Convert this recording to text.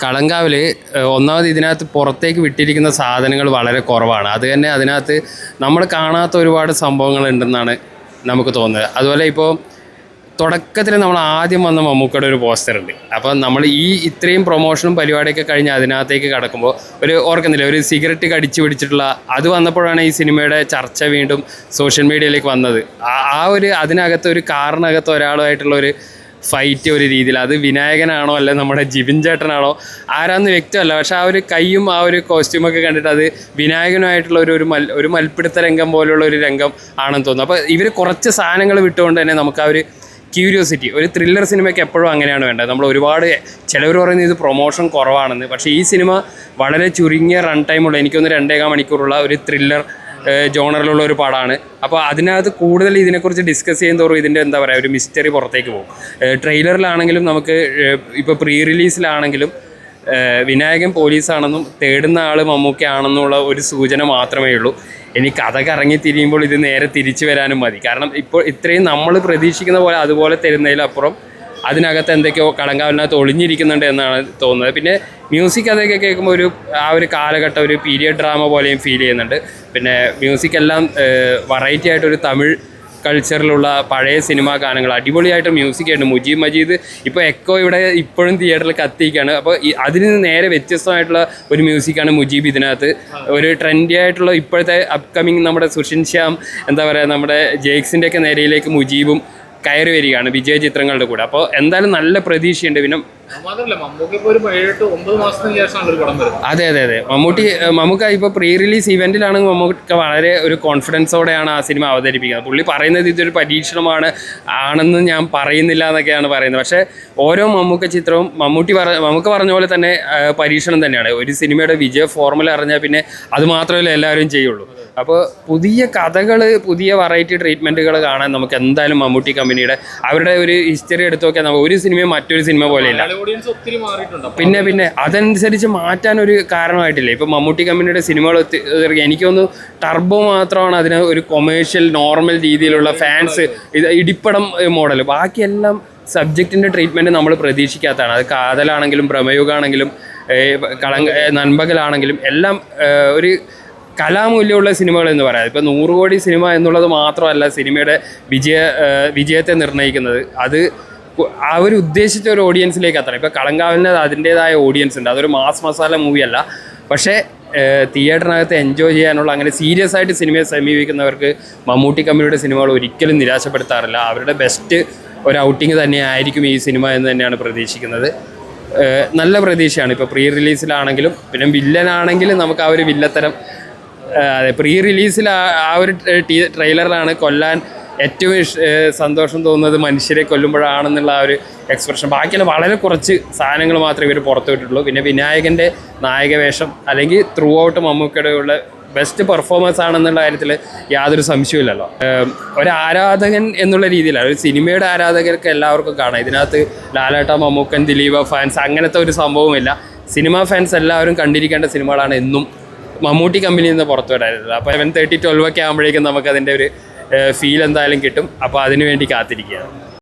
കളങ്കാവിൽ ഒന്നാമത് ഇതിനകത്ത് പുറത്തേക്ക് വിട്ടിരിക്കുന്ന സാധനങ്ങൾ വളരെ കുറവാണ്. അത് തന്നെ അതിനകത്ത് നമ്മൾ കാണാത്ത ഒരുപാട് സംഭവങ്ങളുണ്ടെന്നാണ് നമുക്ക് തോന്നുന്നത്. അതുപോലെ ഇപ്പോൾ തുടക്കത്തിൽ നമ്മൾ ആദ്യം വന്ന മമ്മൂക്കയുടെ ഒരു പോസ്റ്റർ ഉണ്ട്. അപ്പോൾ നമ്മൾ ഇത്രയും പ്രൊമോഷനും പരിപാടിയൊക്കെ കഴിഞ്ഞ് അതിനകത്തേക്ക് കടക്കുമ്പോൾ ഓർക്കുന്നില്ല, ഒരു സിഗരറ്റ് കടിച്ചു പിടിച്ചിട്ടുള്ള അത് വന്നപ്പോഴാണ് ഈ സിനിമയുടെ ചർച്ച വീണ്ടും സോഷ്യൽ മീഡിയയിലേക്ക് വന്നത്. അതിനകത്ത് ഒരു കാറിനകത്ത് ഒരാളുമായിട്ടുള്ള ഒരു ഫൈറ്റ് ഒരു രീതിയിൽ, അത് വിനായകനാണോ അല്ല നമ്മുടെ ജിബിൻ ചേട്ടനാണോ ആരാന്ന് വ്യക്തമല്ല. പക്ഷെ ആ ഒരു കൈയും ആ ഒരു കോസ്റ്റ്യൂമൊക്കെ കണ്ടിട്ട് അത് വിനായകനുമായിട്ടുള്ള ഒരു മൽപ്പിടുത്ത രംഗം പോലുള്ള ഒരു രംഗം ആണെന്ന് തോന്നുന്നു. അപ്പോൾ ഇവർ കുറച്ച് സാധനങ്ങൾ വിട്ടുകൊണ്ട് തന്നെ നമുക്ക് ആ ഒരു ക്യൂരിയോസിറ്റി, ഒരു ത്രില്ലർ സിനിമയ്ക്ക് എപ്പോഴും അങ്ങനെയാണ് വേണ്ടത്. നമ്മൾ ഒരുപാട് ചിലവർ പറയുന്നത് ഇത് പ്രൊമോഷൻ കുറവാണെന്ന്, പക്ഷേ ഈ സിനിമ വളരെ ചുരുങ്ങിയ റൺ ടൈമുള്ള, എനിക്കൊന്ന് 2.25 മണിക്കൂറുള്ള ഒരു ത്രില്ലർ ജോണറിലുള്ള ഒരു പടമാണ്. അപ്പോൾ അതിനകത്ത് കൂടുതൽ ഇതിനെക്കുറിച്ച് ഡിസ്കസ് ചെയ്യും തോറും ഇതിൻ്റെ എന്താ പറയുക, ഒരു മിസ്റ്ററി പുറത്തേക്ക് പോകും. ട്രെയിലറിലാണെങ്കിലും നമുക്ക് ഇപ്പോൾ പ്രീ റിലീസിലാണെങ്കിലും വിനായകൻ പോലീസാണെന്നും തേടുന്ന ആൾ മമ്മൂക്കയാണെന്നുള്ള ഒരു സൂചന മാത്രമേ ഉള്ളൂ. ഇനി കഥ കറങ്ങി തിരിയുമ്പോൾ ഇത് നേരെ തിരിച്ചു വരാനും മതി. കാരണം ഇപ്പോൾ ഇത്രയും നമ്മൾ പ്രതീക്ഷിക്കുന്ന പോലെ അതുപോലെ തരുന്നതിലപ്പുറം അതിനകത്ത് എന്തൊക്കെയോ കളങ്കാവിനകത്ത് ഒളിഞ്ഞിരിക്കുന്നുണ്ട് എന്നാണ് തോന്നുന്നത്. പിന്നെ മ്യൂസിക് അതൊക്കെ കേൾക്കുമ്പോൾ ആ ഒരു കാലഘട്ടം ഒരു പീരിയഡ് ഡ്രാമ പോലെയും ഫീൽ ചെയ്യുന്നുണ്ട്. പിന്നെ മ്യൂസിക് എല്ലാം വെറൈറ്റി ആയിട്ടൊരു തമിഴ് കൾച്ചറിലുള്ള പഴയ സിനിമാ ഗാനങ്ങൾ അടിപൊളിയായിട്ട് മ്യൂസിക് ഉണ്ട്. മുജീബ് മജീദ് ഇപ്പോൾ എക്കോ ഇവിടെ ഇപ്പോഴും തിയേറ്ററിൽ കത്തിക്കുകയാണ്. അപ്പോൾ അതിന് നേരെ വ്യത്യസ്തമായിട്ടുള്ള ഒരു മ്യൂസിക്കാണ് മുജീബ് ഇതിനകത്ത്. ഒരു ട്രെൻഡി ആയിട്ടുള്ള ഇപ്പോഴത്തെ അപ്കമിങ് നമ്മുടെ സുഷിൻ ശ്യാം, എന്താ പറയുക, നമ്മുടെ ജെയ്ക്സിൻ്റെയൊക്കെ നിരയിലേക്ക് മുജീബും കയറി വരികയാണ് വിജയ ചിത്രങ്ങളുടെ കൂടെ. അപ്പോൾ എന്തായാലും നല്ല പ്രതീക്ഷയുണ്ട്. പിന്നെ അതെ മമ്മൂക്ക ഇപ്പോൾ പ്രീ റിലീസ് ഇവന്റിലാണെങ്കിൽ മമ്മൂക്ക വളരെ ഒരു കോൺഫിഡൻസോടെയാണ് ആ സിനിമ അവതരിപ്പിക്കുന്നത്. പുള്ളി പറയുന്നത് ഇതൊരു പരീക്ഷണമാണ് ആണെന്ന് ഞാൻ പറയുന്നില്ല എന്നൊക്കെയാണ് പറയുന്നത്. പക്ഷേ ഓരോ മമ്മൂക്ക ചിത്രവും മമ്മൂക്ക പറഞ്ഞ പോലെ തന്നെ പരീക്ഷണം തന്നെയാണ്. ഒരു സിനിമയുടെ വിജയ ഫോർമുല അറിഞ്ഞാൽ പിന്നെ അത് മാത്രമല്ല എല്ലാവരും ചെയ്യുള്ളൂ. അപ്പോൾ പുതിയ കഥകൾ, പുതിയ വെറൈറ്റി ട്രീറ്റ്മെൻറ്റുകൾ കാണാൻ നമുക്ക് എന്തായാലും മമ്മൂട്ടി കമ്പനിയുടെ അവരുടെ ഒരു ഹിസ്റ്ററി എടുത്തു നോക്കിയാൽ നമുക്ക് ഒരു സിനിമയും മറ്റൊരു സിനിമ പോലെയില്ല. പിന്നെ അതനുസരിച്ച് മാറ്റാനൊരു കാരണമായിട്ടില്ല. ഇപ്പോൾ മമ്മൂട്ടി കമ്പനിയുടെ സിനിമകൾ എനിക്കൊന്ന് ടർബോ മാത്രമാണ് അതിന് ഒരു കൊമേഴ്ഷ്യൽ നോർമൽ രീതിയിലുള്ള ഫാൻസ് ഇടിപ്പടം മോഡൽ. ബാക്കിയെല്ലാം സബ്ജക്റ്റിൻ്റെ ട്രീറ്റ്മെൻറ്റ് നമ്മൾ പ്രതീക്ഷിക്കാത്തതാണ്. അത് കാതലാണെങ്കിലും ഭ്രമയുഗാണെങ്കിലും നൻപകലാണെങ്കിലും എല്ലാം ഒരു കലാമൂല്യമുള്ള സിനിമകൾ എന്ന് പറയാം. ഇപ്പോൾ 100 കോടി സിനിമ എന്നുള്ളത് മാത്രമല്ല സിനിമയുടെ വിജയത്തെ നിർണ്ണയിക്കുന്നത്. അത് അവർ ഉദ്ദേശിച്ച ഒരു ഓഡിയൻസിലേക്ക് എത്തണം. ഇപ്പോൾ കളങ്കാവിന് അതിൻ്റേതായ ഓഡിയൻസ് ഉണ്ട്. അതൊരു മാസ് മസാല മൂവിയല്ല. പക്ഷേ തിയേറ്ററിനകത്ത് എൻജോയ് ചെയ്യാനുള്ള, അങ്ങനെ സീരിയസ് ആയിട്ട് സിനിമയെ സമീപിക്കുന്നവർക്ക് മമ്മൂട്ടി കമ്പനിയുടെ സിനിമകൾ ഒരിക്കലും നിരാശപ്പെടുത്താറില്ല. അവരുടെ ബെസ്റ്റ് ഒരു ഔട്ടിങ് തന്നെയായിരിക്കും ഈ സിനിമ എന്ന് തന്നെയാണ് പ്രതീക്ഷിക്കുന്നത്. നല്ല പ്രതീക്ഷയാണ്. ഇപ്പോൾ പ്രീ റിലീസിലാണെങ്കിലും പിന്നെ വില്ലനാണെങ്കിലും നമുക്ക് ആ ഒരു വില്ലത്തരം, അതെ, പ്രീ റിലീസിൽ ആ ഒരു ട്രെയിലറിലാണ് കൊല്ലാൻ ഏറ്റവും സന്തോഷം തോന്നുന്നത് മനുഷ്യരെ കൊല്ലുമ്പോഴാണെന്നുള്ള ആ ഒരു എക്സ്പ്രഷൻ. ബാക്കിയുള്ള വളരെ കുറച്ച് സാധനങ്ങൾ മാത്രമേ ഇവർ പുറത്തു വിട്ടിട്ടുള്ളൂ. പിന്നെ വിനായകൻ്റെ നായകവേഷം അല്ലെങ്കിൽ ത്രൂ ഔട്ട് മമ്മൂക്കയുടെ ഉള്ള ബെസ്റ്റ് പെർഫോമൻസ് ആണെന്നുള്ള കാര്യത്തിൽ യാതൊരു സംശയമില്ലല്ലോ. ഒരു ആരാധകൻ എന്നുള്ള രീതിയിലാണ്, ഒരു സിനിമയുടെ ആരാധകർക്ക് എല്ലാവർക്കും കാണാം. ഇതിനകത്ത് ലാലേട്ട, മമ്മൂക്കൻ, ദിലീപ ഫാൻസ് അങ്ങനത്തെ ഒരു സംഭവമില്ല. സിനിമ ഫാൻസ് എല്ലാവരും കണ്ടിരിക്കേണ്ട സിനിമകളാണ് എന്നും മമ്മൂട്ടി കമ്പനിയിൽ നിന്ന് പുറത്തു വിടാറുള്ളത്. അപ്പോൾ 11:30-12 ഒക്കെ ആകുമ്പോഴേക്കും നമുക്കതിൻ്റെ ഒരു ഫീൽ എന്തായാലും കിട്ടും. അപ്പോൾ അതിനുവേണ്ടി കാത്തിരിക്കുകയാണ്.